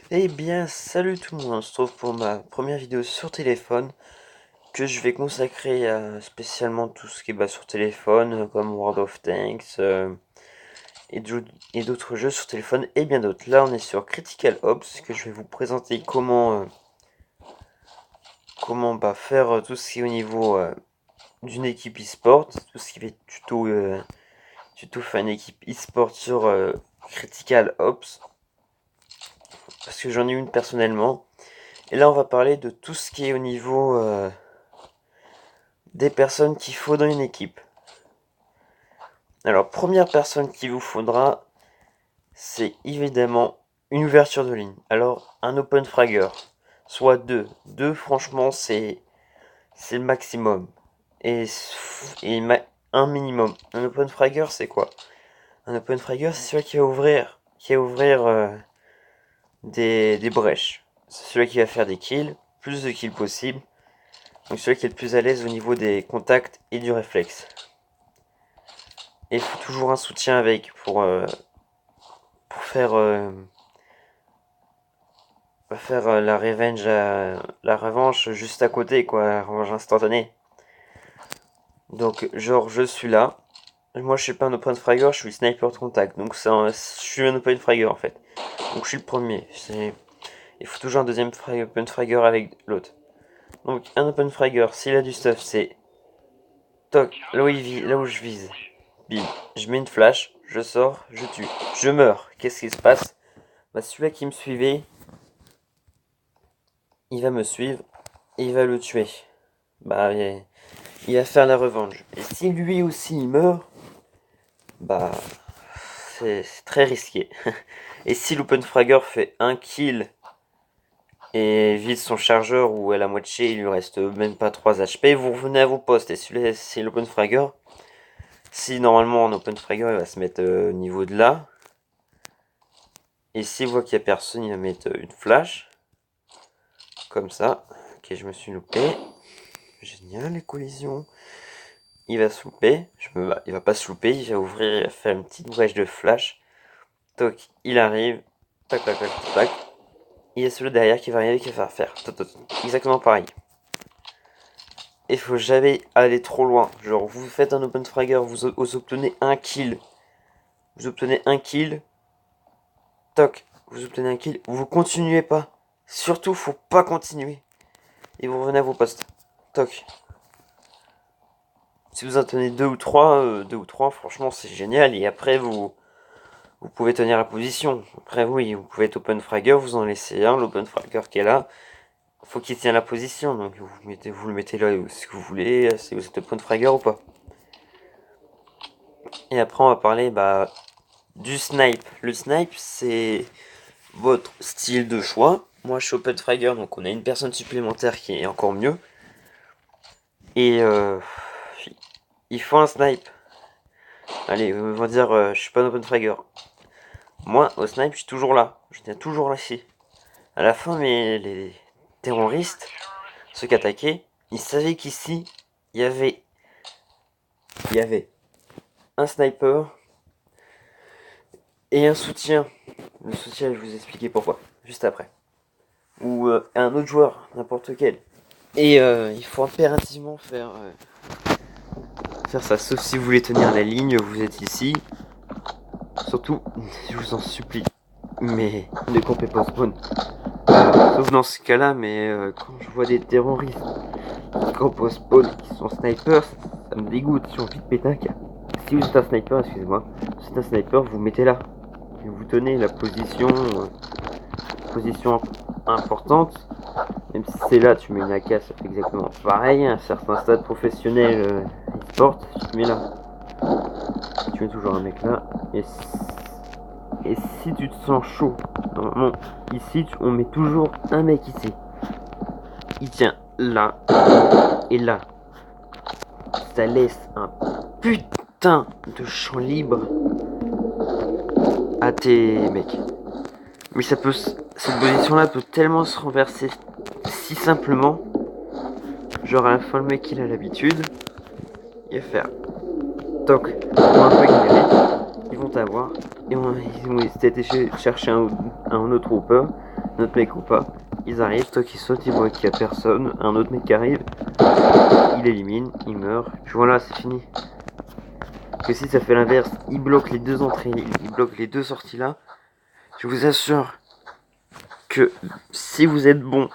Eh bien, salut tout le monde, on se retrouve pour ma première vidéo sur téléphone que je vais consacrer à spécialement tout ce qui est sur téléphone, comme World of Tanks et d'autres jeux sur téléphone et bien d'autres. Là, on est sur Critical Ops, que je vais vous présenter comment faire tout ce qui est au niveau d'une équipe e-sport, tout ce qui va être tuto faire une équipe e-sport sur Critical Ops, parce que j'en ai une personnellement. Et là, on va parler de tout ce qui est au niveau des personnes qu'il faut dans une équipe. Alors, première personne qu'il vous faudra, c'est évidemment une ouverture de ligne. Alors, un open fragger, soit deux. Deux, franchement, c'est le maximum. Et, un minimum. Un open fragger, c'est quoi? Un open fragger, c'est celui qui va ouvrir des brèches. C'est celui qui va faire des kills, plus de kills possible. Donc celui qui est le plus à l'aise au niveau des contacts et du réflexe. Et il faut toujours un soutien avec pour faire la revanche juste à côté, quoi, la revanche instantanée. Donc genre je suis là. Moi je suis pas un open fragger, je suis sniper de contact. Donc je suis un open fragger en fait. Donc je suis le premier. Il faut toujours un deuxième open fragger avec l'autre. Donc un open fragger, s'il a du stuff, c'est toc, là où je vise. Bim, je mets une flash, je sors, je tue. Je meurs. Qu'est-ce qui se passe? Bah celui-là qui me suivait, il va me suivre et il va le tuer. Bah il va faire la revanche. Et si lui aussi il meurt, bah c'est très risqué. Et si l'open fragger fait un kill et vide son chargeur ou à la moitié, il lui reste même pas 3 HP, vous revenez à vos postes. Et si l'open fragger, si normalement en open fragger il va se mettre au niveau de là, et s'il voit qu'il n'y a personne, il va mettre une flash. Comme ça. Ok, je me suis loupé. Génial, les collisions. Il va se louper. Il va pas se louper, il va ouvrir, il va faire une petite brèche de flash. Toc, il arrive. Tac, tac, tac, tac. Il y a celui derrière qui va arriver, qui va faire. Toc, toc, exactement pareil. Il faut jamais aller trop loin. Genre, vous faites un open fragger, vous obtenez un kill. Vous obtenez un kill. Toc, vous obtenez un kill. Vous continuez pas. Surtout, faut pas continuer. Et vous revenez à vos postes. Toc. Si vous en tenez deux ou trois, franchement, c'est génial. Et après, vous pouvez tenir la position. Après, oui, vous pouvez être open fragger, vous en laissez un. L'open fragger qui est là, faut qu'il tienne la position. Donc, vous le mettez là où ce que vous voulez, si vous êtes open fragger ou pas. Et après, on va parler du snipe. Le snipe, c'est votre style de choix. Moi, je suis open fragger, donc on a une personne supplémentaire qui est encore mieux. Et il faut un snipe. Allez, on va dire, je suis pas un open fragger. Moi, au snipe, je suis toujours là. Je tiens toujours là ici. À la fin, les terroristes, ceux qui attaquaient, ils savaient qu'ici, il y avait un sniper et un soutien. Le soutien, je vais vous expliquer pourquoi, juste après. Ou un autre joueur, n'importe quel. Et il faut impérativement faire ça. Sauf si vous voulez tenir la ligne, vous êtes ici. Surtout, je vous en supplie, mais ne campez pas au spawn. Sauf dans ce cas-là, mais quand je vois des terroristes qui campent au spawn qui sont snipers, ça me dégoûte. J'ai envie de péter un câble. Si vous êtes un sniper, excusez-moi, si vous êtes un sniper, vous mettez là. Et vous tenez la position importante. Même si c'est là, tu mets une AK, ça fait exactement pareil. À un certain stade professionnel e-sport, tu mets là. Tu mets toujours un mec là. Et si tu te sens chaud, normalement, ici, on met toujours un mec ici. Il tient là et là. Ça laisse un putain de champ libre à tes mecs. Mais cette position-là peut tellement se renverser si simplement. Genre à la fin, le mec il a l'habitude. Il va faire toc, pour un peu galérer. Ils vont t'avoir. Et ils vont peut-être chercher un autre hopper. notre mec ou pas. Ils arrivent, toi qui saute, ils voient qu'il y a personne, un autre mec qui arrive, il élimine, il meurt, puis voilà, c'est fini. Que si ça fait l'inverse, il bloque les deux entrées, il bloque les deux sorties là, je vous assure que si vous êtes bon,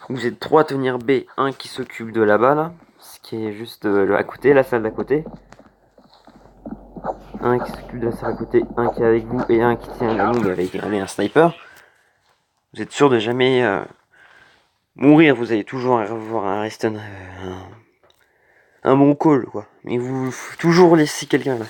vous êtes 3 à tenir B, un qui s'occupe de là-bas là, ce qui est juste à côté, la salle d'à côté. Un qui s'occupe de la salle à côté, un qui est avec vous et un qui tient la longue avec un sniper. Vous êtes sûr de jamais mourir, vous allez toujours avoir un bon call quoi. Mais vous faut toujours laisser quelqu'un là.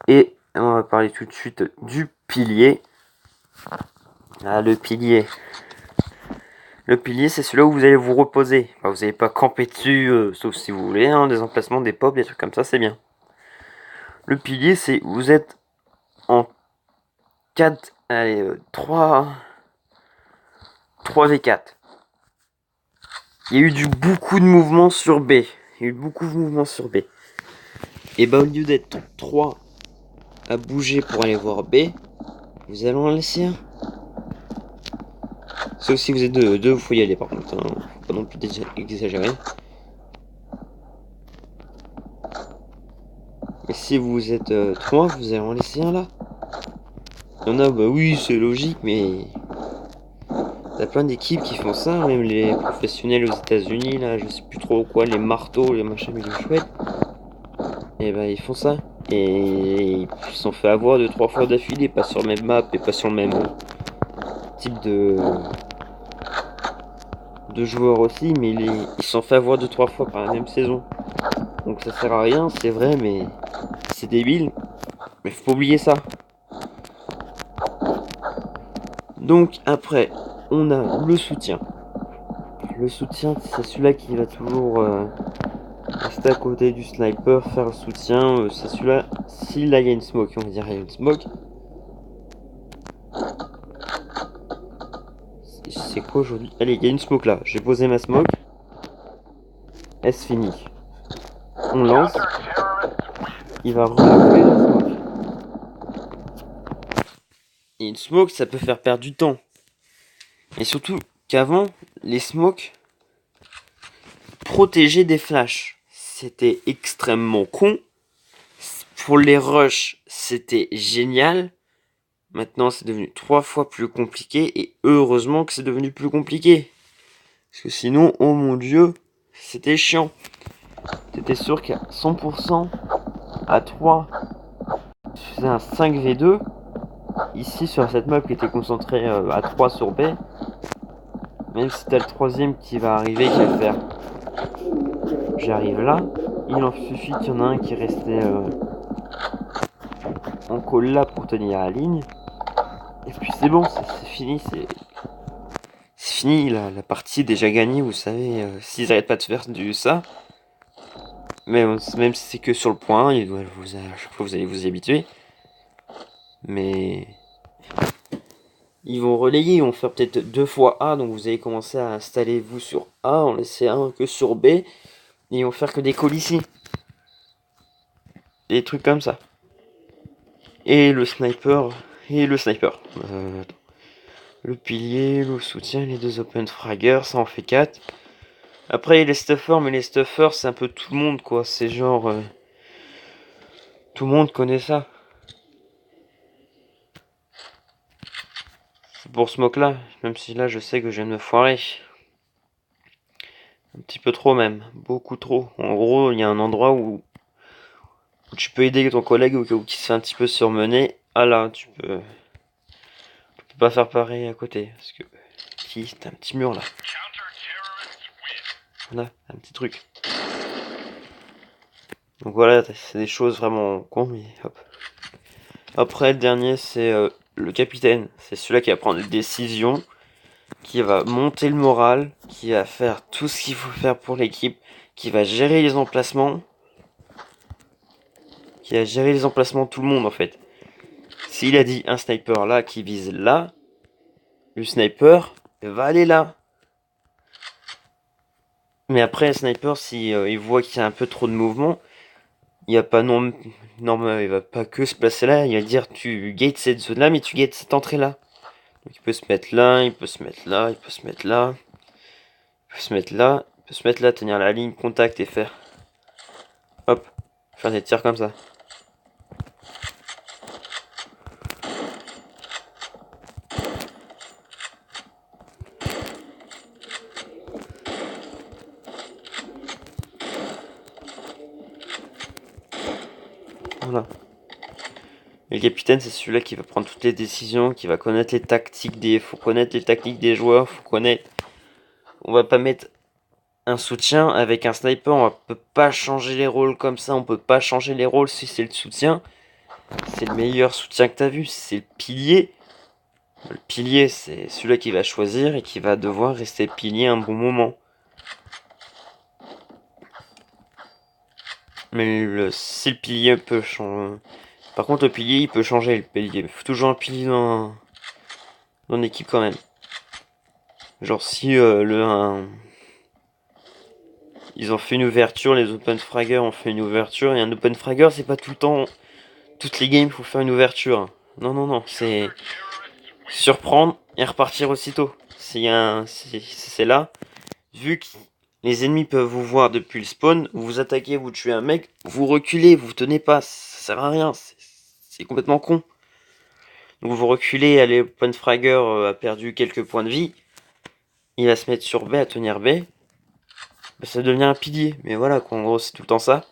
Et on va parler tout de suite du pilier. Ah, le pilier. Le pilier, c'est celui-là où vous allez vous reposer. Enfin, vous n'allez pas camper dessus, sauf si vous voulez, hein, des emplacements, des pops, des trucs comme ça, c'est bien. Le pilier, c'est vous êtes en 4, allez, 3v4. Il y a eu beaucoup de mouvements sur B. Et bah, au lieu d'être 3 à bouger pour aller voir B, vous allez en laisser un. Sauf si vous êtes deux, faut y aller par contre, hein. Faut pas non plus exagérer. Et si vous êtes 3, vous allez en laisser un là. Il y en a, bah oui, c'est logique, mais t'as plein d'équipes qui font ça, même les professionnels aux États-Unis, là, je sais plus trop quoi, les marteaux, les machins, mais les chouettes. Et bah, ils font ça. Et ils se sont fait avoir 2-3 fois d'affilée, pas sur le même map et pas sur le même type de joueurs aussi, mais ils se sont fait avoir 2-3 fois par la même saison. Donc ça sert à rien, c'est vrai, mais c'est débile. Mais faut pas oublier ça. Donc après, on a le soutien. Le soutien, c'est celui-là qui va toujours rester à côté du sniper, faire le soutien. C'est celui-là, si là il y a une smoke, on va dire il y a une smoke. C'est quoi aujourd'hui? Allez, il y a une smoke là. J'ai posé ma smoke. Est-ce fini? On lance. Il va remonter la smoke. Et une smoke, ça peut faire perdre du temps. Et surtout qu'avant, les smokes protégeaient des flashs. C'était extrêmement con. Pour les rushs, c'était génial. Maintenant, c'est devenu 3 fois plus compliqué. Et heureusement que c'est devenu plus compliqué. Parce que sinon, oh mon dieu, c'était chiant. T'étais sûr qu'à 100% à 3, tu faisais un 5v2. Ici, sur cette map qui était concentrée à 3 sur B, même si t'as le troisième qui va arriver, qui va faire j'arrive là, il en suffit qu'il y en a un qui restait en call là pour tenir la ligne. Et puis c'est bon, c'est fini, c'est fini, la partie est déjà gagnée, vous savez, s'ils n'arrêtent pas de faire du ça, même si c'est que sur le point, à chaque fois vous allez vous y habituer, mais ils vont relayer, ils vont faire peut-être 2 fois A, donc vous allez commencer à installer vous sur A, en laisser un que sur B, et ils vont faire que des calls ici. Des trucs comme ça. Et le sniper, le pilier, le soutien, les 2 open fraggers, ça en fait 4. Après il y a les stuffers, mais les stuffers c'est un peu tout le monde quoi, c'est genre... tout le monde connaît ça. C'est pour smoke là, même si là je sais que je viens de me foirer. Un petit peu trop même, beaucoup trop. En gros il y a un endroit où tu peux aider ton collègue ou qui se fait un petit peu surmener. Ah là, tu peux pas faire pareil à côté. Parce que... Si, c'est un petit mur là. Voilà, un petit truc. Donc voilà, c'est des choses vraiment con, mais hop. Après, le dernier, c'est le capitaine. C'est celui-là qui va prendre des décisions, qui va monter le moral, qui va faire tout ce qu'il faut faire pour l'équipe, qui va gérer les emplacements, tout le monde en fait. S'il a dit un sniper là qui vise là, le sniper va aller là. Mais après, le sniper, si il voit qu'il y a un peu trop de mouvement, il va pas il va pas que se placer là, il va dire tu gates cette zone là, mais tu gates cette entrée là. Donc il peut se mettre là, il peut se mettre là, il peut se mettre là, il peut se mettre là, il peut se mettre là, tenir la ligne contact et faire, hop, faire des tirs comme ça. Voilà. Et le capitaine, c'est celui-là qui va prendre toutes les décisions, qui va connaître les tactiques faut connaître les tactiques des joueurs, faut connaître. On va pas mettre un soutien avec un sniper, on peut pas changer les rôles comme ça, on peut pas changer les rôles si c'est le soutien. C'est le meilleur soutien que t'as vu, c'est le pilier. Le pilier, c'est celui-là qui va choisir et qui va devoir rester pilier un bon moment. Mais si le pilier peut changer. Par contre, le pilier, il peut changer. Le pilier, il faut toujours un pilier dans l'équipe quand même. Genre si ils ont fait une ouverture, les open fraggers ont fait une ouverture, et un open fragger, c'est pas tout le temps, toutes les games, faut faire une ouverture. Non, non, non, c'est surprendre et repartir aussitôt. C'est là, vu que les ennemis peuvent vous voir depuis le spawn, vous attaquez, vous tuez un mec, vous reculez, vous tenez pas, ça sert à rien, c'est complètement con. Donc vous reculez, allez, open fragger a perdu quelques points de vie, il va se mettre sur B, à tenir B, bah, ça devient un pilier, mais voilà, quoi, en gros, c'est tout le temps ça.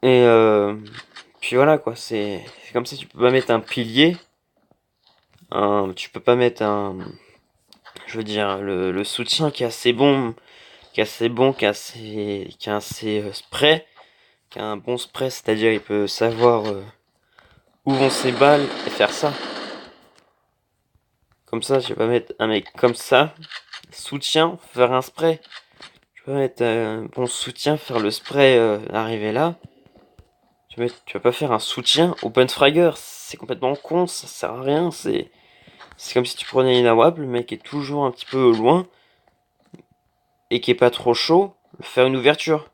Et puis voilà, quoi, c'est comme ça, tu peux pas mettre un pilier, tu peux pas mettre je veux dire, le soutien qui est assez bon, qui est assez bon, qui a assez spray, qui a un bon spray, c'est-à-dire il peut savoir où vont ses balles et faire ça. Comme ça, je vais pas mettre un mec comme ça, soutien, faire un spray. Je peux mettre un bon soutien, faire le spray, arriver là. Tu vas pas faire un soutien open fragger, c'est complètement con, ça sert à rien, c'est comme si tu prenais une AWAP, le mec est toujours un petit peu loin, et qui est pas trop chaud, faire une ouverture.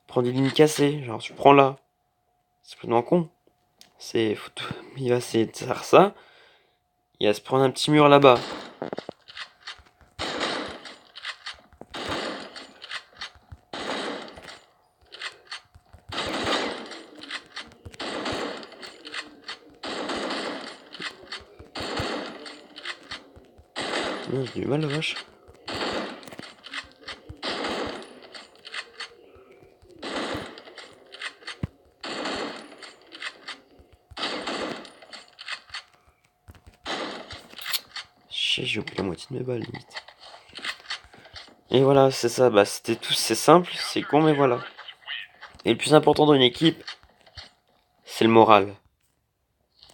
Prendre des lignes cassées, genre tu prends là. C'est complètement con. Il va essayer de faire ça, il va se prendre un petit mur là-bas. J'ai du mal la vache. J'ai oublié la moitié de mes balles limite. Et voilà, c'est ça, bah c'était tout, c'est simple, c'est con, mais voilà. Et le plus important dans une équipe, c'est le moral.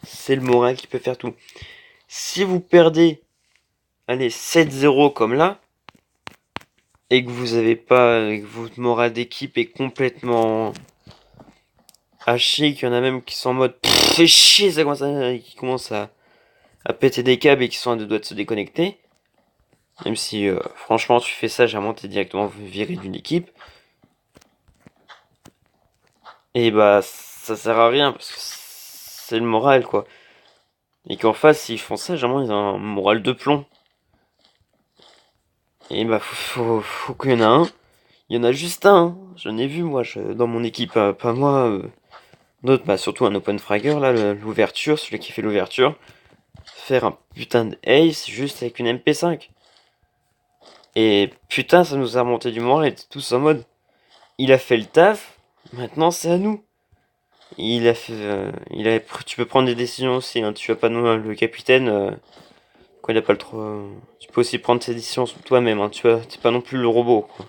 C'est le moral qui peut faire tout. Si vous perdez, allez, 7-0 comme là, et que vous avez pas, que votre morale d'équipe est complètement haché, qu'il y en a même qui sont en mode fais chier, ça commence qui commencent à péter des câbles et qui sont à deux doigts de se déconnecter. Même si, franchement, tu fais ça, généralement, t'es directement viré d'une équipe. Et bah, ça sert à rien, parce que c'est le moral, quoi. Et qu'en face, s'ils font ça, généralement, ils ont un moral de plomb. Et bah, faut qu'il y en a un. Il y en a juste un, hein. J'en ai vu, moi, dans mon équipe, pas moi. D'autres, bah, surtout un open fragger, là, l'ouverture, celui qui fait l'ouverture. Faire un putain de ace juste avec une MP5. Et putain, ça nous a remonté du moral, et tous en mode, il a fait le taf, maintenant c'est à nous. Tu peux prendre des décisions aussi, hein. Tu vas pas non le capitaine, quand il a pas le trop. Tu peux aussi prendre tes décisions toi-même, hein. T'es pas non plus le robot, quoi.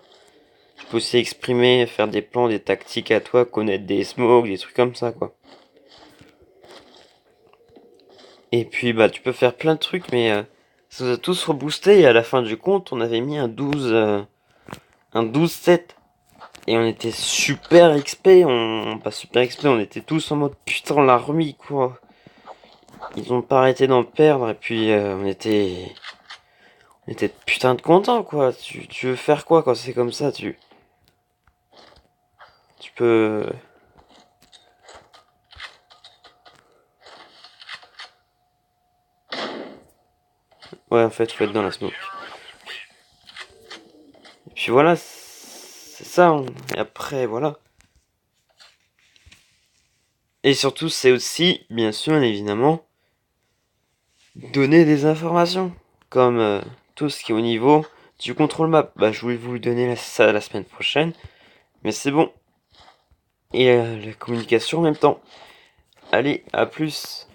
Tu peux aussi exprimer, faire des plans, des tactiques à toi, connaître des smokes, des trucs comme ça, quoi. Et puis, bah, tu peux faire plein de trucs, mais ça nous a tous reboosté, et à la fin du compte, on avait mis un 12-7. Et on était super XP, pas super XP, on était tous en mode putain, on l'a remis, quoi. Ils ont pas arrêté d'en perdre, et puis on était putain de contents, quoi. Tu veux faire quoi quand c'est comme ça, tu peux. Ouais, en fait, faut être dans la smoke. Et puis voilà, c'est ça. Hein. Et après, voilà. Et surtout, c'est aussi, bien sûr, évidemment, donner des informations. Comme tout ce qui est au niveau du contrôle map. Bah, je voulais vous donner ça la semaine prochaine. Mais c'est bon. Et la communication en même temps. Allez, à plus.